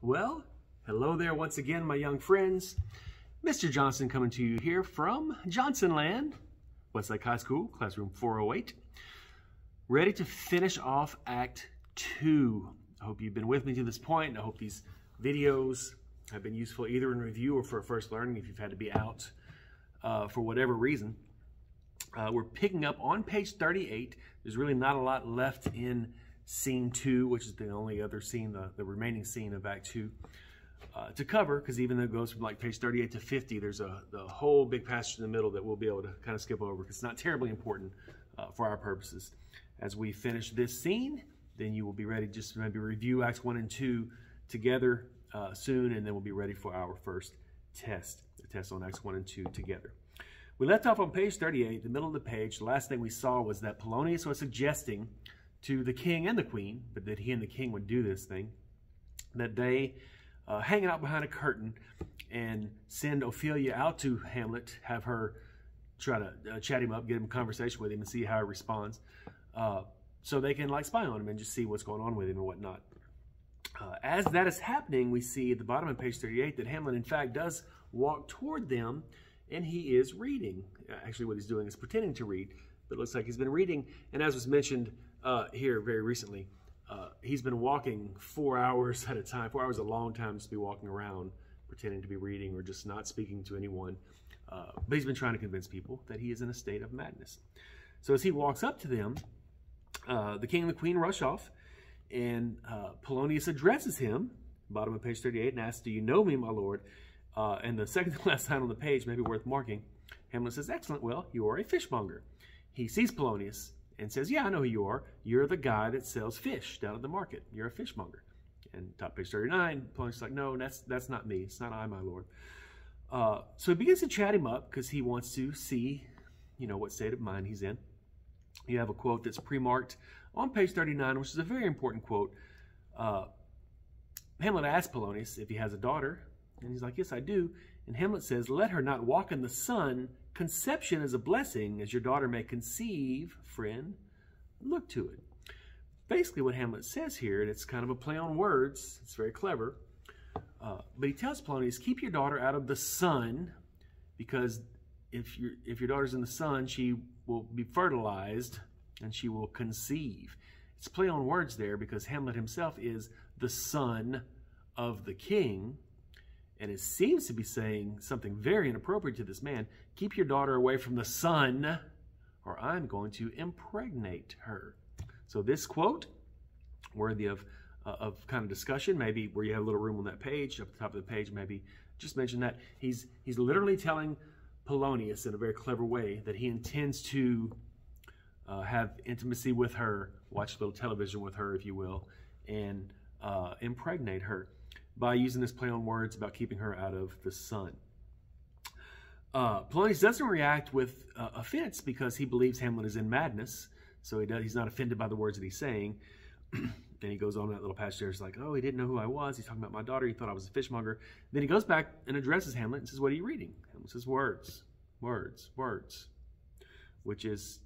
Well, hello there once again, my young friends. Mr. Johnson coming to you here from Johnsonland, Westlake High School, classroom 408. Ready to finish off Act 2. I hope you've been with me to this point, and I hope these videos have been useful either in review or for first learning if you've had to be out for whatever reason. We're picking up on page 38. There's really not a lot left in Scene 2, which is the only other scene, the remaining scene of Act 2, to cover, because even though it goes from like page 38 to 50, there's the whole big passage in the middle that we'll be able to kind of skip over, because it's not terribly important for our purposes. As we finish this scene, then you will be ready just to maybe review Acts 1 and 2 together soon, and then we'll be ready for our first test, the test on Acts 1 and 2 together. We left off on page 38, the middle of the page. The last thing we saw was that Polonius was suggesting to the king and the queen, but that he and the king would do this thing, that they hang out behind a curtain and send Ophelia out to Hamlet, have her try to chat him up, get him a conversation with him and see how he responds, so they can like spy on him and just see what's going on with him and whatnot. As that is happening, we see at the bottom of page 38 that Hamlet in fact does walk toward them, and he is reading. Actually, what he's doing is pretending to read, but it looks like he's been reading. And as was mentioned here very recently, he's been walking 4 hours at a time. 4 hours is a long time to be walking around pretending to be reading or just not speaking to anyone. But he's been trying to convince people that he is in a state of madness. So as he walks up to them, the king and the queen rush off, and Polonius addresses him, bottom of page 38, and asks, "Do you know me, my lord?" And the second to last line on the page may be worth marking. Hamlet says, "Excellent, well, you are a fishmonger." He sees Polonius and says, "Yeah, I know who you are. You're the guy that sells fish down at the market. You're a fishmonger." And top page 39, Polonius is like, "No, that's not me. It's not I, my lord." So he begins to chat him up because he wants to see, what state of mind he's in. You have a quote that's pre-marked on page 39, which is a very important quote. Hamlet asks Polonius if he has a daughter, and he's like, "Yes, I do." And Hamlet says, "Let her not walk in the sun. Conception is a blessing, as your daughter may conceive, friend. Look to it." Basically what Hamlet says here, and it's kind of a play on words, it's very clever, but he tells Polonius, keep your daughter out of the sun, because if your daughter's in the sun, she will be fertilized and she will conceive. It's a play on words there, because Hamlet himself is the son of the king, and it seems to be saying something very inappropriate to this man. Keep your daughter away from the sun, or I'm going to impregnate her. So this quote, worthy of kind of discussion, maybe where you have a little room on that page, up the top of the page, maybe just mention that he's literally telling Polonius in a very clever way that he intends to have intimacy with her, watch a little television with her, if you will, and impregnate her, by using this play on words about keeping her out of the sun. Polonius doesn't react with offense, because he believes Hamlet is in madness, so he's not offended by the words that he's saying. And he goes on that little passage there. He's like, "Oh, he didn't know who I was. He's talking about my daughter. He thought I was a fishmonger." Then he goes back and addresses Hamlet and says, "What are you reading?" Hamlet says, "Words, words, words," which is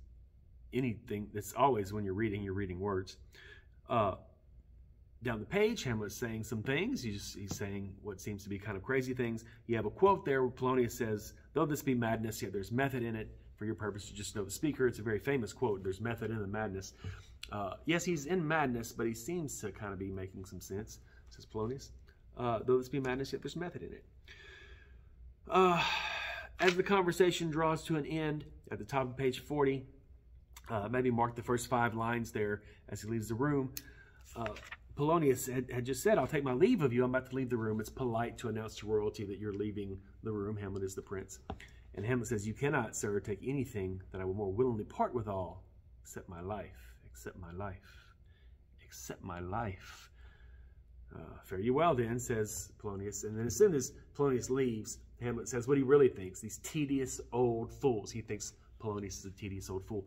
anything that's always when you're reading words. Down the page, Hamlet's saying some things. He's saying what seems to be kind of crazy things. You have a quote there where Polonius says, "Though this be madness, yet there's method in it. For your purpose to just know the speaker." It's a very famous quote. There's method in the madness. Yes, he's in madness, but he seems to kind of be making some sense, says Polonius. "Though this be madness, yet there's method in it." As the conversation draws to an end, at the top of page 40, maybe mark the first 5 lines there as he leaves the room. Polonius had just said, "I'll take my leave of you. I'm about to leave the room. It's polite to announce to royalty that you're leaving the room. Hamlet is the prince." And Hamlet says, "You cannot, sir, take anything that I will more willingly part with all, except my life, except my life, except my life." "Fare you well then," says Polonius. And then as soon as Polonius leaves, Hamlet says what he really thinks. These tedious old fools. He thinks Polonius is a tedious old fool.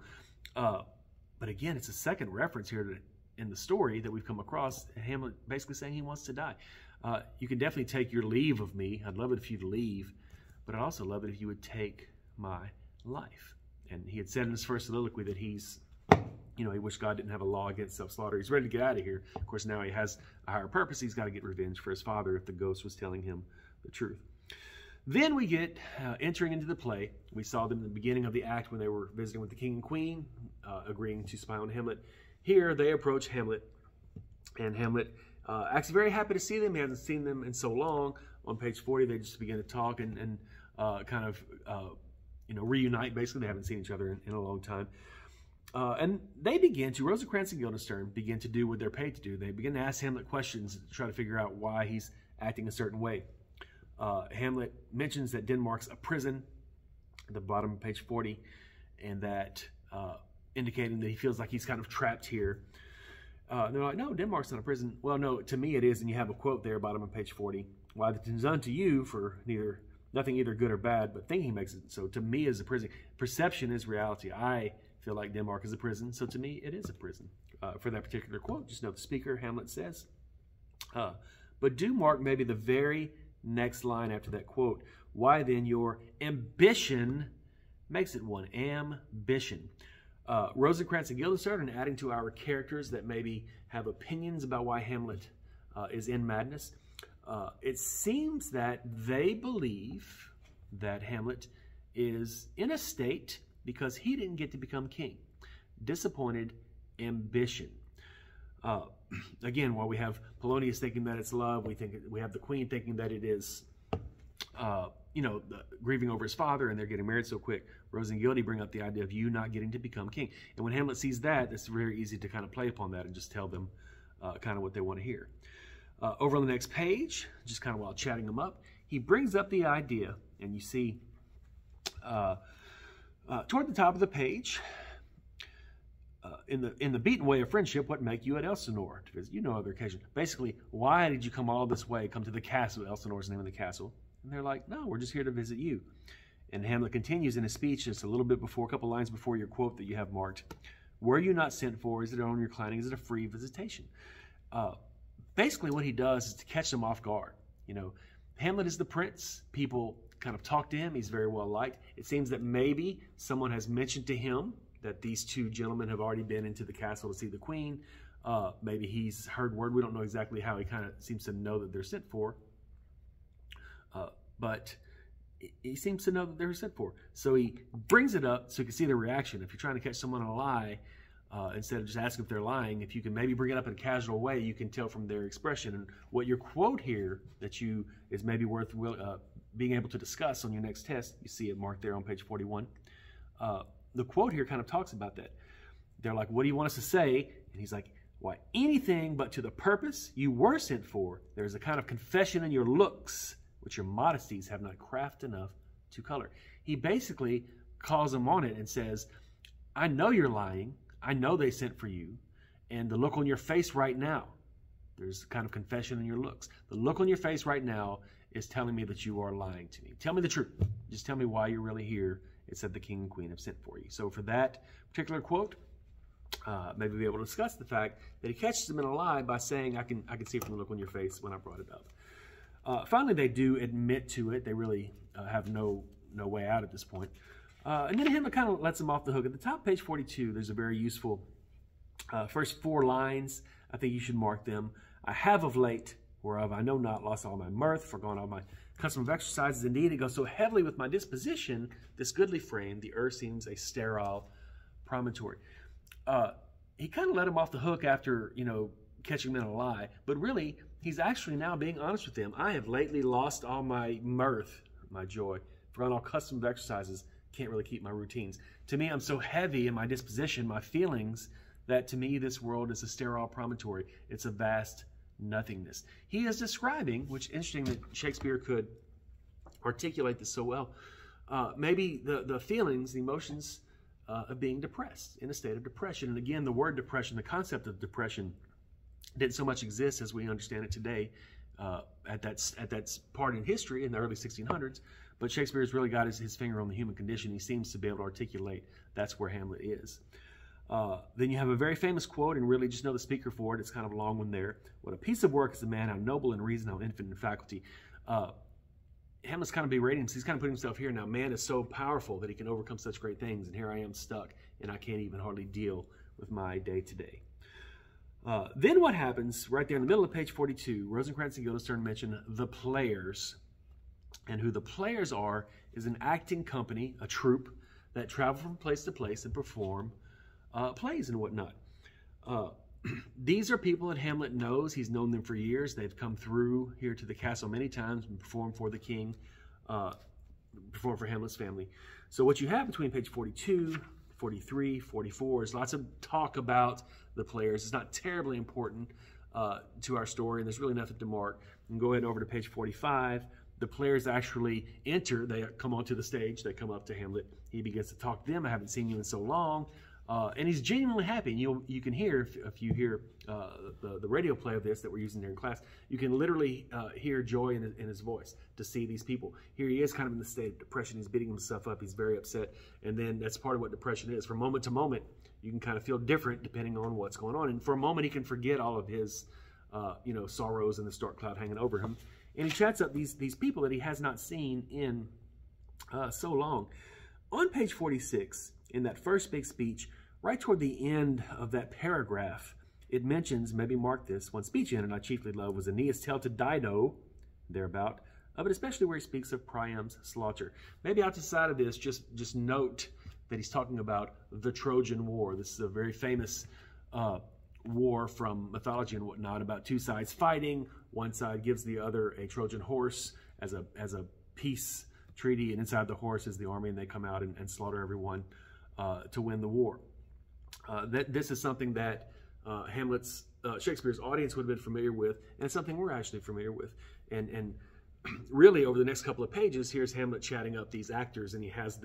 But again, it's a second reference here in the story that we've come across, Hamlet basically saying he wants to die. "You can definitely take your leave of me. I'd love it if you'd leave, but I'd also love it if you would take my life." And he had said in his first soliloquy that he's You know, he wished God didn't have a law against self-slaughter. He's ready to get out of here. Of course, now he has a higher purpose. He's got to get revenge for his father if the ghost was telling him the truth. Then we get entering into the play. We saw them in the beginning of the act when they were visiting with the king and queen, agreeing to spy on Hamlet. Here they approach Hamlet, and Hamlet acts very happy to see them. He hasn't seen them in so long. On page 40, they just begin to talk and kind of reunite. Basically, they haven't seen each other in a long time. And they begin to, Rosencrantz and Guildenstern begin to do what they're paid to do. They begin to ask Hamlet questions to try to figure out why he's acting a certain way. Hamlet mentions that Denmark's a prison at the bottom of page 40, and that indicating that he feels like he's kind of trapped here. They're like, no, Denmark's not a prison. Well, no, to me it is, and you have a quote there, bottom of page 40. Why it is unto you for nothing either good or bad, but thinking makes it so. To me is a prison. Perception is reality. I feel like Denmark is a prison, so to me it is a prison. For that particular quote, just note the speaker, Hamlet says. But do mark maybe the very next line after that quote. Why then your ambition makes it one. Ambition. Rosencrantz and Guildenstern, and adding to our characters that maybe have opinions about why Hamlet is in madness. It seems that they believe that Hamlet is in a state because he didn't get to become king. Disappointed ambition. Again, while we have Polonius thinking that it's love, we have the queen thinking that it is, grieving over his father, and they're getting married so quick. Rose and Gildy bring up the idea of you not getting to become king. And when Hamlet sees that, it's very easy to kind of play upon that and just tell them kind of what they want to hear. Over on the next page, just kind of while chatting them up, he brings up the idea, and you see toward the top of the page, in the beaten way of friendship, what make you at Elsinore? To visit you no other occasion. Basically, why did you come all this way, come to the castle? Elsinore is the name of the castle. And they're like, no, we're just here to visit you. And Hamlet continues in his speech, just a little bit before, a couple lines before your quote that you have marked. Were you not sent for? Is it on your reclining? Is it a free visitation? Basically, what he does is to catch them off guard. You know, Hamlet is the prince. People kind of talk to him. He's very well liked. It seems that maybe someone has mentioned to him that these two gentlemen have already been into the castle to see the queen. Maybe he's heard word. We don't know exactly how. He kind of seems to know that they're sent for. But he seems to know that they're sent for. So he brings it up so you can see the reaction. If you're trying to catch someone on a lie, instead of just asking if they're lying, if you can maybe bring it up in a casual way, you can tell from their expression. And what your quote here that is maybe worth being able to discuss on your next test, you see it marked there on page 41. The quote here kind of talks about that. They're like, what do you want us to say? And he's like, why, anything but to the purpose you were sent for. There's a kind of confession in your looks, which your modesties have not craft enough to color. He basically calls them on it and says, I know you're lying. I know they sent for you. And the look on your face right now, there's a kind of confession in your looks. The look on your face right now is telling me that you are lying to me. Tell me the truth. Just tell me why you're really here. It said the king and queen have sent for you. So for that particular quote, maybe be able to discuss the fact that he catches them in a lie by saying, I can see from the look on your face when I brought it up. Finally, they do admit to it. They really have no way out at this point. And then Hamlet kind of lets them off the hook. At the top, page 42, there's a very useful first 4 lines. I think you should mark them. I have of late, whereof I know not, lost all my mirth, forgone all my custom of exercises. Indeed, it goes so heavily with my disposition, this goodly frame, the earth seems a sterile promontory. He kind of let him off the hook after, catching them in a lie. But really, he's actually now being honest with them. I have lately lost all my mirth, my joy, forgone all custom of exercises, can't really keep my routines. To me, I'm so heavy in my disposition, my feelings, that to me, this world is a sterile promontory. It's a vast nothingness. He is describing, which is interesting that Shakespeare could articulate this so well, maybe the feelings, the emotions of being depressed, in a state of depression. And again, the word depression, the concept of depression didn't so much exist as we understand it today at that part in history in the early 1600s. But Shakespeare's really got his finger on the human condition. He seems to be able to articulate that's where Hamlet is. Then you have a very famous quote, and really just know the speaker for it. It's kind of a long one there. What a piece of work is a man, how noble in reason, how infinite in faculty. Hamlet's kind of berating, he's kind of putting himself here now. Man is so powerful that he can overcome such great things, and here I am stuck, and I can't even hardly deal with my day-to-day. Then what happens, right there in the middle of page 42, Rosencrantz and Guildenstern mention the players. And who the players are is an acting company, a troupe, that travel from place to place and perform plays and whatnot. These are people that Hamlet knows. He's known them for years. They've come through here to the castle many times and performed for the king, performed for Hamlet's family. So what you have between page 42, 43, 44 is lots of talk about the players. It's not terribly important to our story, and there's really nothing to mark. And go ahead over to page 45. The players actually enter. They come onto the stage. They come up to Hamlet. He begins to talk to them. I haven't seen you in so long. And he's genuinely happy. And you can hear, if you hear the radio play of this that we're using there in class, you can literally hear joy in his voice to see these people. Here he is kind of in the state of depression. He's beating himself up. He's very upset. And then that's part of what depression is. From moment to moment, you can kind of feel different depending on what's going on. And for a moment, he can forget all of his sorrows and the dark cloud hanging over him. And he chats up these people that he has not seen in so long. On page 46, in that first big speech, right toward the end of that paragraph, it mentions, maybe mark this, one speech in it I chiefly love was Aeneas' tale to Dido, thereabout, but especially where he speaks of Priam's slaughter. Maybe outside of this, just note that he's talking about the Trojan War. This is a very famous war from mythology and whatnot, about two sides fighting. One side gives the other a Trojan horse as a peace treaty, and inside the horse is the army, and they come out and slaughter everyone to win the war. This is something that Shakespeare's audience would have been familiar with, and it's something we're actually familiar with. And really, over the next couple of pages, here's Hamlet chatting up these actors, and he has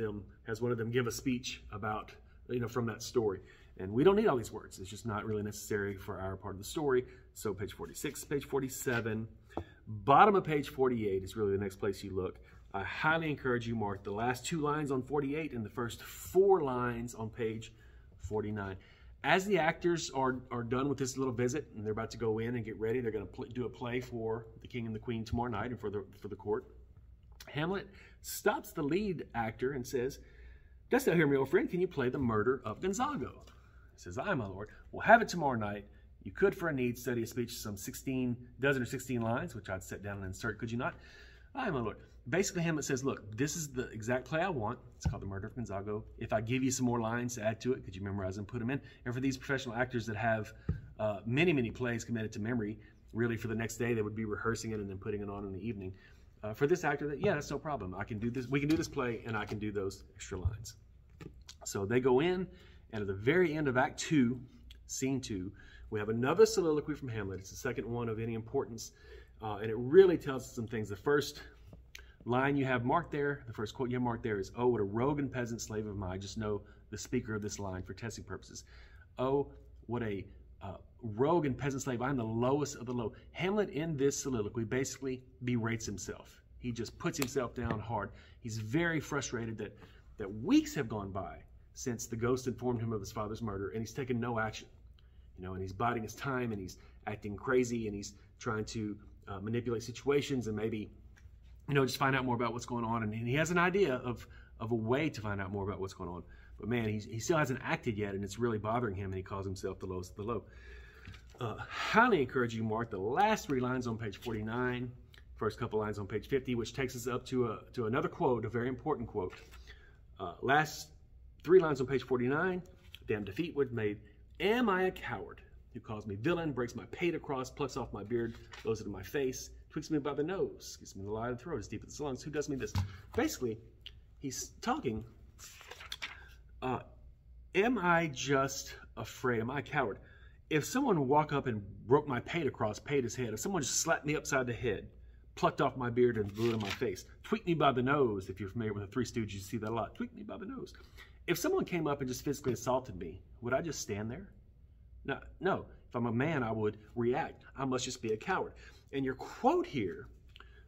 one of them give a speech about, from that story. And we don't need all these words. It's just not really necessary for our part of the story. So page 46, page 47, bottom of page 48 is really the next place you look. I highly encourage you mark the last 2 lines on 48 and the first 4 lines on page 49. As the actors are done with this little visit and they're about to go in and get ready, they're going to do a play for the king and the queen tomorrow night and for the court. Hamlet stops the lead actor and says, "Dost thou hear me, old friend? Can you play the murder of Gonzago?" He says, "Aye, my lord. We'll have it tomorrow night. You could, for a need, study a speech, some 16 lines, which I'd set down and insert, could you not?" "Aye, my lord." Basically, Hamlet says, look, this is the exact play I want. It's called The Murder of Gonzago. If I give you some more lines to add to it, could you memorize and put them in? And for these professional actors that have many, many plays committed to memory, really for the next day, they would be rehearsing it and then putting it on in the evening. For this actor, yeah, that's no problem. I can do this. We can do this play, and I can do those extra lines. So they go in, and at the very end of Act 2, Scene 2, we have another soliloquy from Hamlet. It's the second one of any importance, and it really tells us some things. The first line you have marked there, the first quote you have marked there is, "Oh, what a rogue and peasant slave of mine." Just know the speaker of this line for testing purposes. "Oh, what a rogue and peasant slave. I'm the lowest of the low." Hamlet in this soliloquy basically berates himself. He just puts himself down hard. He's very frustrated that weeks have gone by since the ghost informed him of his father's murder, and he's taken no action. And he's biding his time, and he's acting crazy, and he's trying to manipulate situations and maybe just find out more about what's going on. And he has an idea of a way to find out more about what's going on. But man, he still hasn't acted yet, and it's really bothering him, and he calls himself the lowest of the low. Highly encourage you mark the last 3 lines on page 49, first couple lines on page 50, which takes us up to another quote, a very important quote. Last 3 lines on page 49, "Damn defeat would made. Am I a coward who calls me villain, breaks my pate across, plucks off my beard, blows it in my face, tweaks me by the nose, gives me the lie of the throat, as deep as the lungs. Who does me this?" Basically, he's talking, am I just afraid? Am I a coward? If someone walked up and broke my pate across, paid his head, if someone just slapped me upside the head, plucked off my beard and blew it in my face, tweaked me by the nose, if you're familiar with the Three Stooges, you see that a lot, tweaked me by the nose. If someone came up and just physically assaulted me, would I just stand there? No. If I'm a man, I would react. I must just be a coward. And your quote here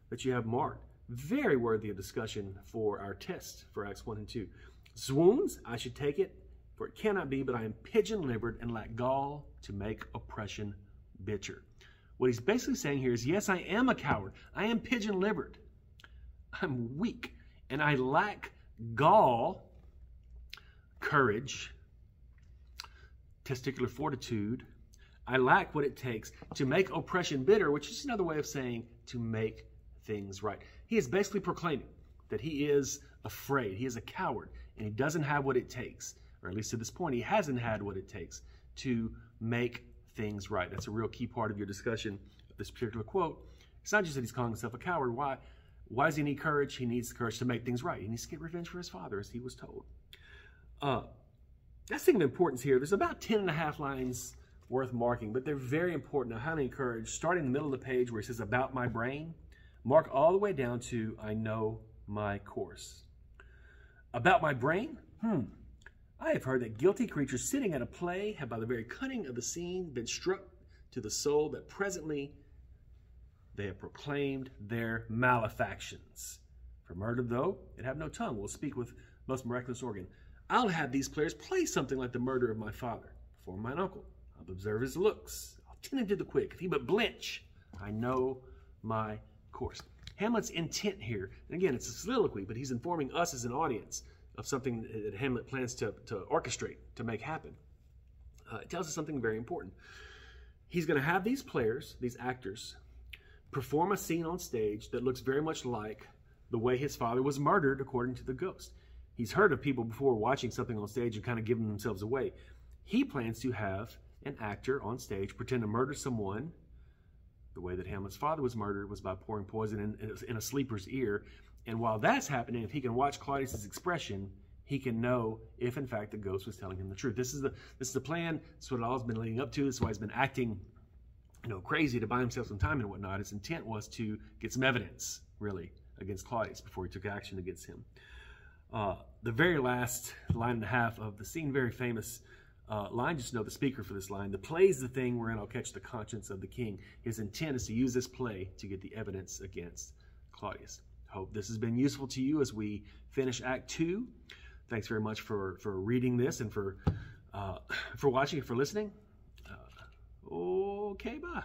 that you have marked, very worthy of discussion for our test for Acts 1 and 2. "Swoons, I should take it, for it cannot be, but I am pigeon-livered and lack gall to make oppression bitter." What he's basically saying here is, yes, I am a coward. I am pigeon-livered. I'm weak, and I lack gall, courage, testicular fortitude. I lack what it takes to make oppression bitter, which is another way of saying to make things right. He is basically proclaiming that he is afraid, he is a coward, and he doesn't have what it takes, or at least to this point, he hasn't had what it takes to make things right. That's a real key part of your discussion of this particular quote. It's not just that he's calling himself a coward. Why does he need courage? He needs the courage to make things right. He needs to get revenge for his father, as he was told. That's thing of importance here. There's about 10 and a half lines worth marking, but they're very important. I highly encourage, starting in the middle of the page where it says about my brain, mark all the way down to I know my course. About my brain? I have heard that guilty creatures sitting at a play have by the very cunning of the scene been struck to the soul that presently they have proclaimed their malefactions. For murder, though it have no tongue, will speak with most miraculous organ. I'll have these players play something like the murder of my father before mine uncle. I'll observe his looks. I'll tend him to the quick. If he but blench, I know my course. Hamlet's intent here, and again, it's a soliloquy, but he's informing us as an audience of something that Hamlet plans to orchestrate, to make happen. It tells us something very important. He's going to have these players, these actors, perform a scene on stage that looks very much like the way his father was murdered according to the ghost. He's heard of people before watching something on stage and kind of giving themselves away. He plans to have an actor on stage pretend to murder someone. The way that Hamlet's father was murdered was by pouring poison in a sleeper's ear. And while that's happening, if he can watch Claudius's expression, he can know if, in fact, the ghost was telling him the truth. This is the plan. This is what it all has been leading up to. This is why he's been acting, crazy to buy himself some time and whatnot. His intent was to get some evidence, really, against Claudius before he took action against him. The very last line and a half of the scene, very famous line, just know the speaker for this line. The play's the thing wherein I'll catch the conscience of the king. His intent is to use this play to get the evidence against Claudius. Hope this has been useful to you as we finish Act 2. Thanks very much for reading this and for watching and for listening. Okay, bye.